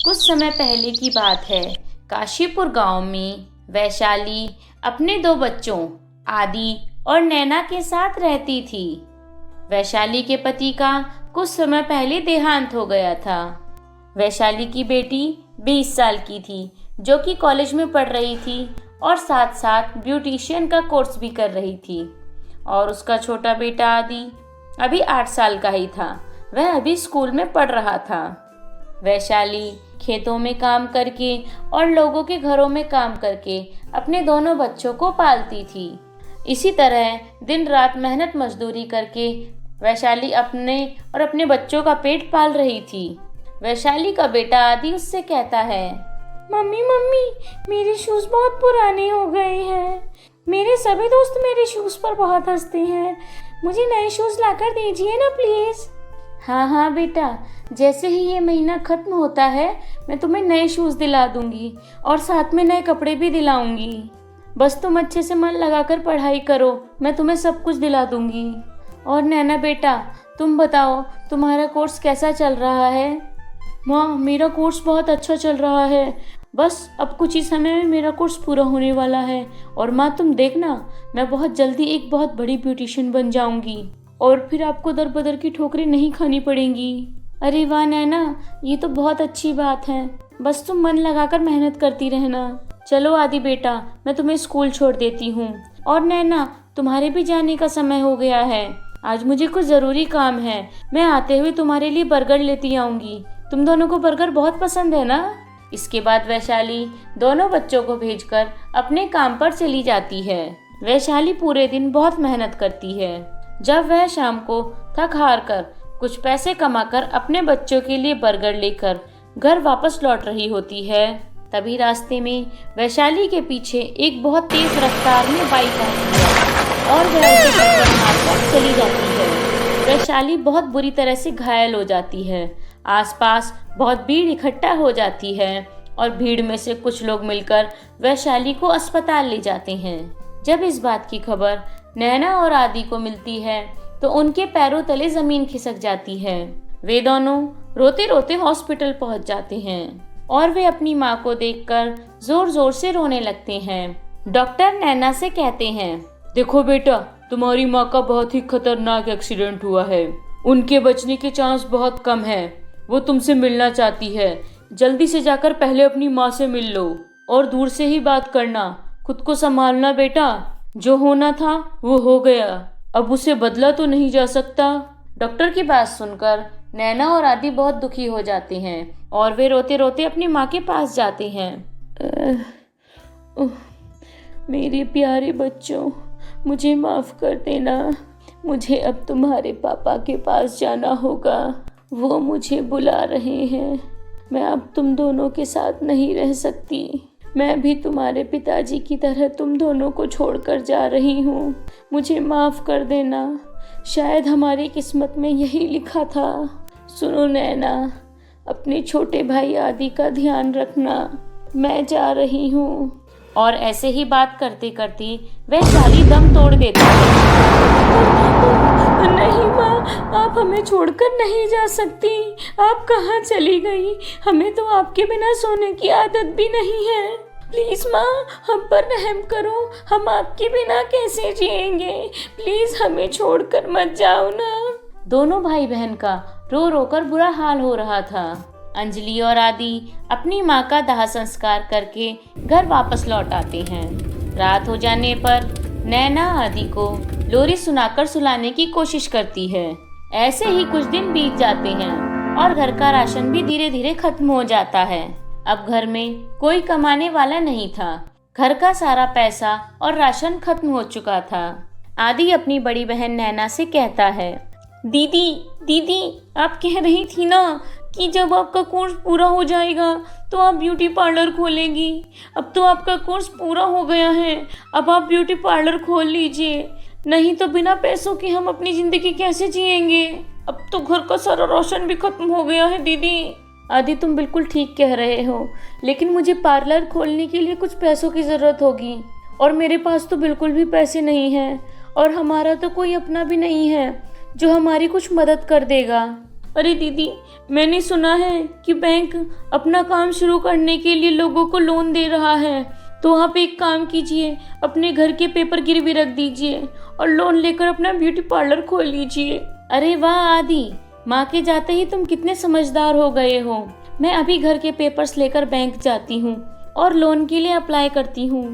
कुछ समय पहले की बात है। काशीपुर गांव में वैशाली अपने दो बच्चों आदि और नैना के साथ रहती थी। वैशाली के पति का कुछ समय पहले देहांत हो गया था। वैशाली की बेटी 20 साल की थी, जो कि कॉलेज में पढ़ रही थी और साथ साथ ब्यूटिशियन का कोर्स भी कर रही थी। और उसका छोटा बेटा आदि अभी 8 साल का ही था। वह अभी स्कूल में पढ़ रहा था। वैशाली खेतों में काम करके और लोगों के घरों में काम करके अपने दोनों बच्चों को पालती थी। इसी तरह दिन रात मेहनत मजदूरी करके वैशाली अपने और अपने बच्चों का पेट पाल रही थी। वैशाली का बेटा आदि उससे कहता है, मम्मी मम्मी, मेरे शूज़ बहुत पुराने हो गए हैं। मेरे सभी दोस्त मेरे शूज़ पर बहुत हंसते हैं। मुझे नए शूज़ लाकर दीजिए ना प्लीज़। हाँ हाँ बेटा, जैसे ही ये महीना खत्म होता है मैं तुम्हें नए शूज़ दिला दूंगी और साथ में नए कपड़े भी दिलाऊंगी। बस तुम अच्छे से मन लगाकर पढ़ाई करो, मैं तुम्हें सब कुछ दिला दूंगी। और नैना बेटा, तुम बताओ तुम्हारा कोर्स कैसा चल रहा है? माँ, मेरा कोर्स बहुत अच्छा चल रहा है। बस अब कुछ ही समय में मेरा कोर्स पूरा होने वाला है। और माँ तुम देखना, मैं बहुत जल्दी एक बहुत बड़ी ब्यूटिशियन बन जाऊंगी और फिर आपको दर बदर की ठोकरें नहीं खानी पड़ेंगी। अरे वाह नैना, ये तो बहुत अच्छी बात है। बस तुम मन लगाकर मेहनत करती रहना। चलो आदि बेटा, मैं तुम्हें स्कूल छोड़ देती हूँ। और नैना, तुम्हारे भी जाने का समय हो गया है। आज मुझे कुछ ज़रूरी काम है। मैं आते हुए तुम्हारे लिए बर्गर लेती आऊँगी। तुम दोनों को बर्गर बहुत पसंद है ना? इसके बाद वैशाली दोनों बच्चों को भेजकर अपने काम पर चली जाती है। वैशाली पूरे दिन बहुत मेहनत करती है। जब वह शाम को थक हार कर कुछ पैसे कमाकर अपने बच्चों के लिए बर्गर लेकर घर वापस लौट रही होती है, तभी रास्ते में वैशाली के पीछे एक बहुत तेज रफ्तार में बाइक आती है और वह उसे टक्कर मारकर चली जाती है। वैशाली बहुत बुरी तरह से घायल हो जाती है। आसपास बहुत भीड़ इकट्ठा हो जाती है और भीड़ में से कुछ लोग मिलकर वैशाली को अस्पताल ले जाते हैं। जब इस बात की खबर नैना और आदि को मिलती है तो उनके पैरों तले जमीन खिसक जाती है। वे दोनों रोते रोते हॉस्पिटल पहुंच जाते हैं और वे अपनी माँ को देखकर जोर जोर से रोने लगते हैं। डॉक्टर नैना से कहते हैं, देखो बेटा, तुम्हारी माँ का बहुत ही खतरनाक एक्सीडेंट हुआ है। उनके बचने के चांस बहुत कम है। वो तुमसे मिलना चाहती है। जल्दी से जाकर पहले अपनी माँ से मिल लो और दूर से ही बात करना। खुद को संभालना बेटा। जो होना था वो हो गया, अब उसे बदला तो नहीं जा सकता। डॉक्टर की बात सुनकर नैना और आदि बहुत दुखी हो जाते हैं और वे रोते रोते अपनी माँ के पास जाते हैं। मेरे प्यारे बच्चों, मुझे माफ़ कर देना। मुझे अब तुम्हारे पापा के पास जाना होगा। वो मुझे बुला रहे हैं। मैं अब तुम दोनों के साथ नहीं रह सकती। मैं भी तुम्हारे पिताजी की तरह तुम दोनों को छोड़कर जा रही हूँ। मुझे माफ़ कर देना। शायद हमारी किस्मत में यही लिखा था। सुनो नैना, अपने छोटे भाई आदि का ध्यान रखना। मैं जा रही हूँ। और ऐसे ही बात करते करते वैशाली दम तोड़ देती है। नहीं माँ, आप हमें छोड़कर नहीं जा सकती। आप कहाँ चली गई? हमें तो आपके बिना सोने की आदत भी नहीं है। प्लीज़ माँ, हम पर रहम करो। हम आपके बिना कैसे जिएंगे? प्लीज़ हमें छोड़कर मत जाओ ना। दोनों भाई बहन का रो रो कर बुरा हाल हो रहा था। अंजलि और आदि अपनी माँ का दाह संस्कार करके घर वापस लौट आते हैं। रात हो जाने पर नैना आदि को लोरी सुनाकर सुलाने की कोशिश करती है। ऐसे ही कुछ दिन बीत जाते हैं और घर का राशन भी धीरे धीरे खत्म हो जाता है। अब घर में कोई कमाने वाला नहीं था। घर का सारा पैसा और राशन खत्म हो चुका था। आदि अपनी बड़ी बहन नैना से कहता है, दीदी दीदी, आप कह रही थी ना कि जब आपका कोर्स पूरा हो जाएगा तो आप ब्यूटी पार्लर खोलेंगी। अब तो आपका कोर्स पूरा हो गया है। अब आप ब्यूटी पार्लर खोल लीजिए, नहीं तो बिना पैसों के हम अपनी ज़िंदगी कैसे जिएंगे। अब तो घर का सारा राशन भी खत्म हो गया है दीदी। आदि, तुम बिल्कुल ठीक कह रहे हो, लेकिन मुझे पार्लर खोलने के लिए कुछ पैसों की ज़रूरत होगी और मेरे पास तो बिल्कुल भी पैसे नहीं हैं और हमारा तो कोई अपना भी नहीं है जो हमारी कुछ मदद कर देगा। अरे दीदी, मैंने सुना है कि बैंक अपना काम शुरू करने के लिए लोगों को लोन दे रहा है, तो आप एक काम कीजिए, अपने घर के पेपर गिरवी रख दीजिए और लोन लेकर अपना ब्यूटी पार्लर खोल लीजिए। अरे वाह आदि, माँ के जाते ही तुम कितने समझदार हो गए हो। मैं अभी घर के पेपर्स लेकर बैंक जाती हूँ और लोन के लिए अप्लाई करती हूँ।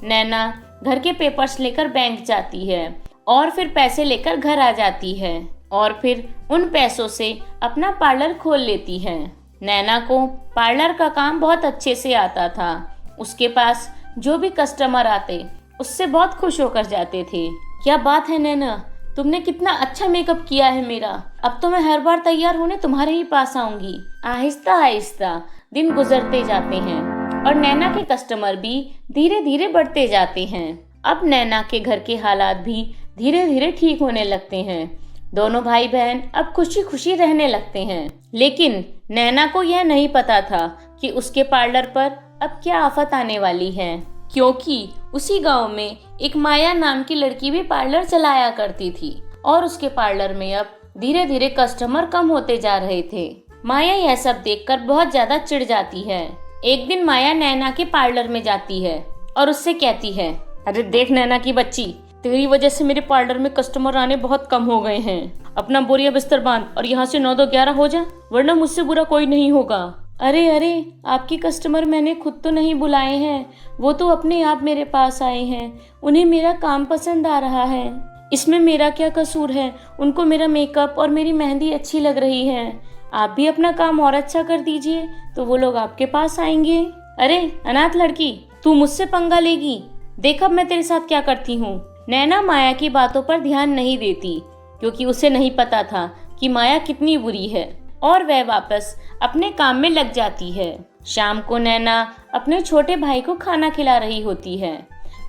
नैना घर के पेपर्स लेकर बैंक जाती है और फिर पैसे लेकर घर आ जाती है और फिर उन पैसों से अपना पार्लर खोल लेती है। नैना को पार्लर का काम बहुत अच्छे से आता था। उसके पास जो भी कस्टमर आते उससे बहुत खुश होकर जाते थे। क्या बात है नैना, तुमने कितना अच्छा मेकअप किया है मेरा। अब तो मैं हर बार तैयार होने तुम्हारे ही पास आऊंगी। आहिस्ता आहिस्ता दिन गुजरते जाते हैं और नैना के कस्टमर भी धीरे धीरे बढ़ते जाते हैं। अब नैना के घर के हालात भी धीरे धीरे ठीक होने लगते हैं। दोनों भाई बहन अब खुशी खुशी रहने लगते हैं। लेकिन नैना को यह नहीं पता था कि उसके पार्लर पर अब क्या आफत आने वाली है, क्योंकि उसी गांव में एक माया नाम की लड़की भी पार्लर चलाया करती थी और उसके पार्लर में अब धीरे धीरे कस्टमर कम होते जा रहे थे। माया यह सब देखकर बहुत ज्यादा चिढ़ जाती है। एक दिन माया नैना के पार्लर में जाती है और उससे कहती है, अरे देख नैना की बच्ची, तेरी वजह से मेरे पार्लर में कस्टमर आने बहुत कम हो गए हैं। अपना बोरिया बिस्तर बांध और यहाँ से 9 2 11 हो जा, वरना मुझसे बुरा कोई नहीं होगा। अरे अरे, आपकी कस्टमर मैंने खुद तो नहीं बुलाए हैं, वो तो अपने आप मेरे पास आए हैं। उन्हें मेरा काम पसंद आ रहा है, इसमें मेरा क्या कसूर है। उनको मेरा मेकअप और मेरी मेहंदी अच्छी लग रही है। आप भी अपना काम और अच्छा कर दीजिए तो वो लोग आपके पास आएंगे। अरे अनाथ लड़की, तू मुझसे पंगा लेगी, देख अब मैं तेरे साथ क्या करती हूँ। नैना माया की बातों पर ध्यान नहीं देती, क्योंकि उसे नहीं पता था कि माया कितनी बुरी है, और वह वापस अपने काम में लग जाती है। शाम को नैना अपने छोटे भाई को खाना खिला रही होती है।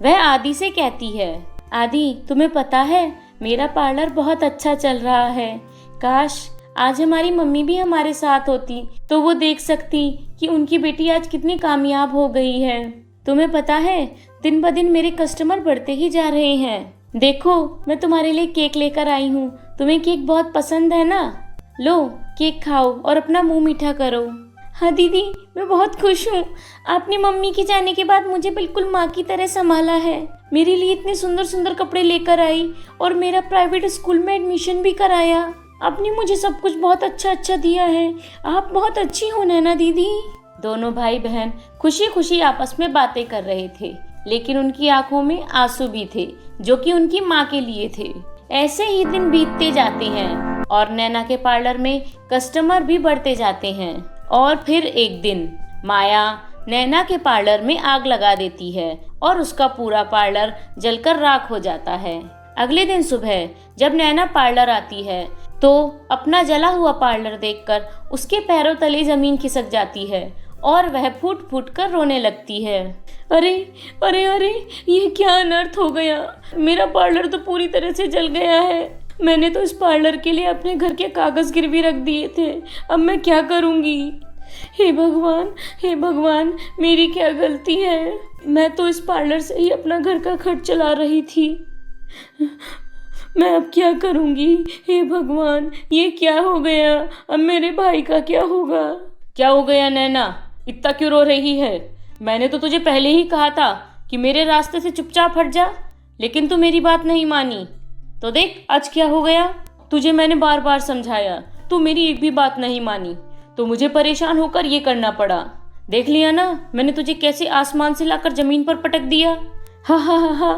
वह आदि से कहती है, आदि तुम्हें पता है मेरा पार्लर बहुत अच्छा चल रहा है। काश आज हमारी मम्मी भी हमारे साथ होती तो वो देख सकती कि उनकी बेटी आज कितनी कामयाब हो गई है। तुम्हें पता है दिन ब दिन मेरे कस्टमर बढ़ते ही जा रहे हैं। देखो मैं तुम्हारे लिए केक लेकर आई हूँ, तुम्हें केक बहुत पसंद है ना? लो केक खाओ और अपना मुंह मीठा करो। हाँ दीदी, मैं बहुत खुश हूँ। आपने मम्मी के जाने के बाद मुझे बिल्कुल माँ की तरह संभाला है। मेरे लिए इतने सुंदर सुंदर कपड़े लेकर आई और मेरा प्राइवेट स्कूल में एडमिशन भी कराया। आपने मुझे सब कुछ बहुत अच्छा अच्छा दिया है। आप बहुत अच्छी हो नैना दीदी। दोनों भाई बहन खुशी खुशी आपस में बातें कर रहे थे, लेकिन उनकी आंखों में आंसू भी थे, जो कि उनकी माँ के लिए थे। ऐसे ही दिन बीतते जाते हैं और नैना के पार्लर में कस्टमर भी बढ़ते जाते हैं। और फिर एक दिन माया नैना के पार्लर में आग लगा देती है और उसका पूरा पार्लर जलकर राख हो जाता है। अगले दिन सुबह जब नैना पार्लर आती है तो अपना जला हुआ पार्लर देखकर उसके पैरों तले जमीन खिसक जाती है और वह फूट फूट कर रोने लगती है। अरे अरे अरे, ये क्या अनर्थ हो गया। मेरा पार्लर तो पूरी तरह से जल गया है। मैंने तो इस पार्लर के लिए अपने घर के कागज गिरवी रख दिए थे। अब मैं क्या करूंगी? हे भगवान, मेरी क्या गलती है। मैं तो इस पार्लर से ही अपना घर का खर्च चला रही थी। मैं अब क्या करूंगी? हे भगवान, ये क्या हो गया? अब मेरे भाई का क्या होगा? क्या हो गया नैना, इतना क्यों रो रही है? मैंने तो तुझे पहले ही कहा था कि मेरे रास्ते से चुपचाप हट जा, लेकिन तू मेरी बात नहीं मानी। तो देख आज क्या हो गया। तुझे मैंने बार बार समझाया, तू मेरी एक भी बात नहीं मानी, तो मुझे परेशान होकर ये करना पड़ा। देख लिया ना मैंने तुझे कैसे आसमान से लाकर जमीन पर पटक दिया। हा हा हा हा,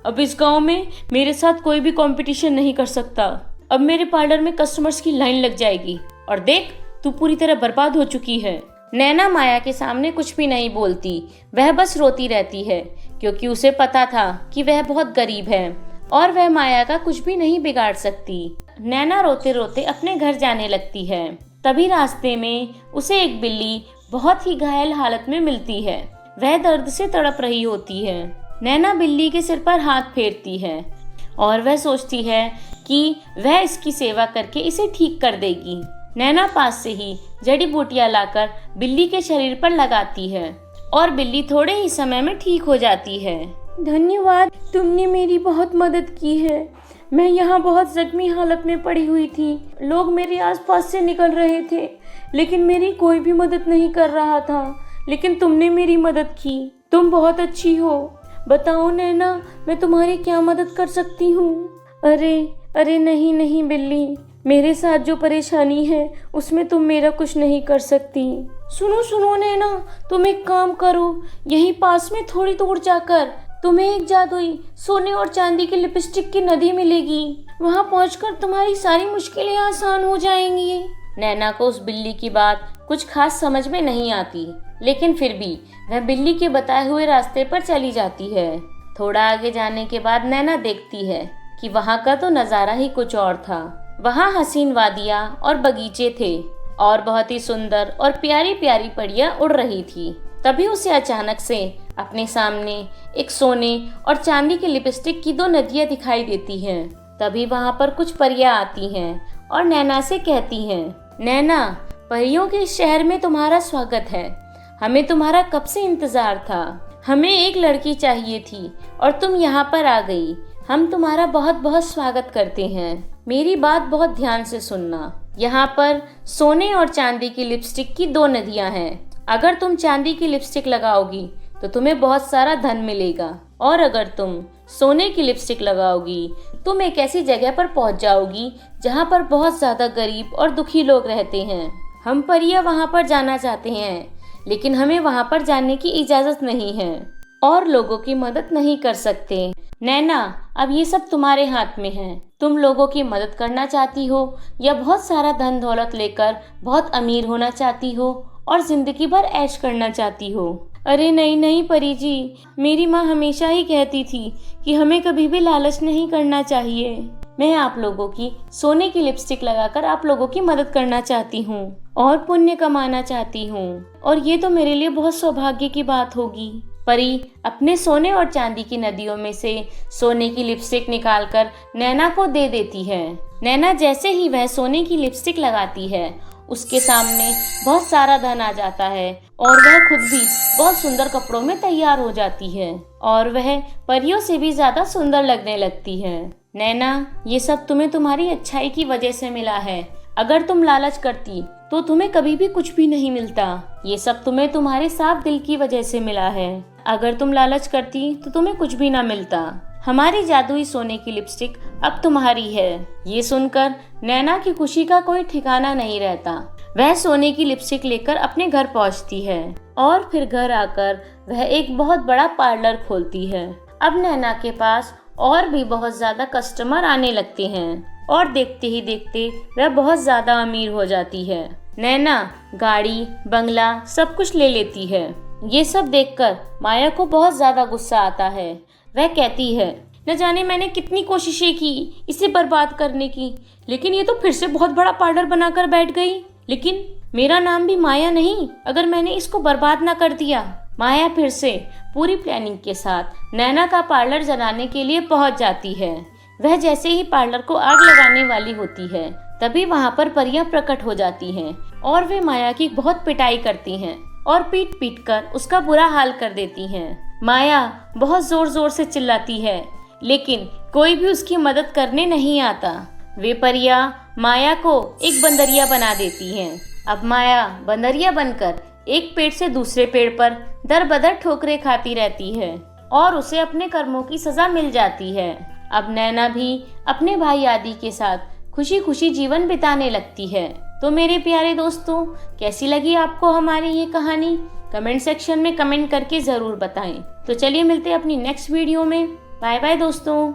अब इस गांव में मेरे साथ कोई भी कंपटीशन नहीं कर सकता। अब मेरे पार्लर में कस्टमर्स की लाइन लग जाएगी और देख तू पूरी तरह बर्बाद हो चुकी है। नैना माया के सामने कुछ भी नहीं बोलती, वह बस रोती रहती है, क्योंकि उसे पता था कि वह बहुत गरीब है और वह माया का कुछ भी नहीं बिगाड़ सकती। नैना रोते रोते अपने घर जाने लगती है। तभी रास्ते में उसे एक बिल्ली बहुत ही घायल हालत में मिलती है। वह दर्द से तड़प रही होती है। नैना बिल्ली के सिर पर हाथ फेरती है और वह सोचती है कि वह इसकी सेवा करके इसे ठीक कर देगी। नैना पास से ही जड़ी बूटियां लाकर बिल्ली के शरीर पर लगाती है और बिल्ली थोड़े ही समय में ठीक हो जाती है। धन्यवाद, तुमने मेरी बहुत मदद की है। मैं यहाँ बहुत जख्मी हालत में पड़ी हुई थी। लोग मेरे आसपास से निकल रहे थे, लेकिन मेरी कोई भी मदद नहीं कर रहा था। लेकिन तुमने मेरी मदद की। तुम बहुत अच्छी हो। बताओ नैना, मैं तुम्हारी क्या मदद कर सकती हूँ? अरे अरे नहीं नहीं बिल्ली, मेरे साथ जो परेशानी है उसमें तुम मेरा कुछ नहीं कर सकती। सुनो सुनो नैना, तुम एक काम करो, यहीं पास में थोड़ी दूर जाकर तुम्हें एक जादुई सोने और चांदी की लिपस्टिक की नदी मिलेगी। वहां पहुंचकर तुम्हारी सारी मुश्किलें आसान हो जाएंगी। नैना को उस बिल्ली की बात कुछ खास समझ में नहीं आती, लेकिन फिर भी वह बिल्ली के बताए हुए रास्ते पर चली जाती है। थोड़ा आगे जाने के बाद नैना देखती है कि वहां का तो नज़ारा ही कुछ और था। वहां हसीन वादियां और बगीचे थे और बहुत ही सुंदर और प्यारी प्यारी परियां उड़ रही थी। तभी उसे अचानक से अपने सामने एक सोने और चांदी की लिपस्टिक की दो नदियां दिखाई देती हैं। तभी वहां पर कुछ परियां आती हैं और नैना से कहती हैं, नैना, परियों के इस शहर में तुम्हारा स्वागत है। हमें तुम्हारा कब से इंतजार था। हमें एक लड़की चाहिए थी और तुम यहाँ पर आ गई। हम तुम्हारा बहुत बहुत स्वागत करते हैं। मेरी बात बहुत ध्यान से सुनना। यहाँ पर सोने और चांदी की लिपस्टिक की दो नदियाँ हैं। अगर तुम चांदी की लिपस्टिक लगाओगी तो तुम्हें बहुत सारा धन मिलेगा, और अगर तुम सोने की लिपस्टिक लगाओगी तुम एक ऐसी जगह पर पहुंच जाओगी जहां पर बहुत ज्यादा गरीब और दुखी लोग रहते हैं। हम परियां वहां पर जाना चाहते हैं, लेकिन हमें वहां पर जाने की इजाजत नहीं है और लोगों की मदद नहीं कर सकते। नैना, अब ये सब तुम्हारे हाथ में है। तुम लोगों की मदद करना चाहती हो या बहुत सारा धन दौलत लेकर बहुत अमीर होना चाहती हो और जिंदगी भर ऐश करना चाहती हो? अरे नहीं नहीं परी जी, मेरी माँ हमेशा ही कहती थी कि हमें कभी भी लालच नहीं करना चाहिए। मैं आप लोगों की सोने की लिपस्टिक लगाकर आप लोगों की मदद करना चाहती हूँ और पुण्य कमाना चाहती हूँ, और ये तो मेरे लिए बहुत सौभाग्य की बात होगी। परी अपने सोने और चांदी की नदियों में से सोने की लिपस्टिक निकालकर नैना को दे देती है। नैना जैसे ही वह सोने की लिपस्टिक लगाती है, उसके सामने बहुत सारा धन आ जाता है और वह खुद भी बहुत सुंदर कपड़ों में तैयार हो जाती है और वह परियों से भी ज्यादा सुंदर लगने लगती है। नैना, ये सब तुम्हें तुम्हारी अच्छाई की वजह से मिला है। अगर तुम लालच करती तो तुम्हें कभी भी कुछ भी नहीं मिलता। ये सब तुम्हें तुम्हारे साफ दिल की वजह से मिला है। अगर तुम लालच करती तो तुम्हें कुछ भी ना मिलता। हमारी जादुई सोने की लिपस्टिक अब तुम्हारी है। ये सुनकर नैना की खुशी का कोई ठिकाना नहीं रहता। वह सोने की लिपस्टिक लेकर अपने घर पहुंचती है और फिर घर आकर वह एक बहुत बड़ा पार्लर खोलती है। अब नैना के पास और भी बहुत ज्यादा कस्टमर आने लगते हैं और देखते ही देखते वह बहुत ज्यादा अमीर हो जाती है। नैना गाड़ी, बंगला सब कुछ ले लेती है। ये सब देखकर माया को बहुत ज्यादा गुस्सा आता है। वह कहती है, न जाने मैंने कितनी कोशिशें की इसे बर्बाद करने की, लेकिन ये तो फिर से बहुत बड़ा पार्लर बनाकर बैठ गई। लेकिन मेरा नाम भी माया नहीं, अगर मैंने इसको बर्बाद ना कर दिया। माया फिर से पूरी प्लानिंग के साथ नैना का पार्लर जलाने के लिए पहुंच जाती है। वह जैसे ही पार्लर को आग लगाने वाली होती है, तभी वहां पर परियां प्रकट हो जाती हैं और वे माया की बहुत पिटाई करती हैं और पीट पीट कर उसका बुरा हाल कर देती हैं। माया बहुत जोर जोर से चिल्लाती है, लेकिन कोई भी उसकी मदद करने नहीं आता। वे परियां माया को एक बंदरिया बना देती हैं। अब माया बंदरिया बनकर एक पेड़ से दूसरे पेड़ पर दर बदर ठोकरें खाती रहती है और उसे अपने कर्मों की सजा मिल जाती है। अब नैना भी अपने भाई आदि के साथ खुशी खुशी जीवन बिताने लगती है। तो मेरे प्यारे दोस्तों, कैसी लगी आपको हमारी ये कहानी? कमेंट सेक्शन में कमेंट करके जरूर बताएं। तो चलिए मिलते हैं अपनी नेक्स्ट वीडियो में। बाय बाय दोस्तों।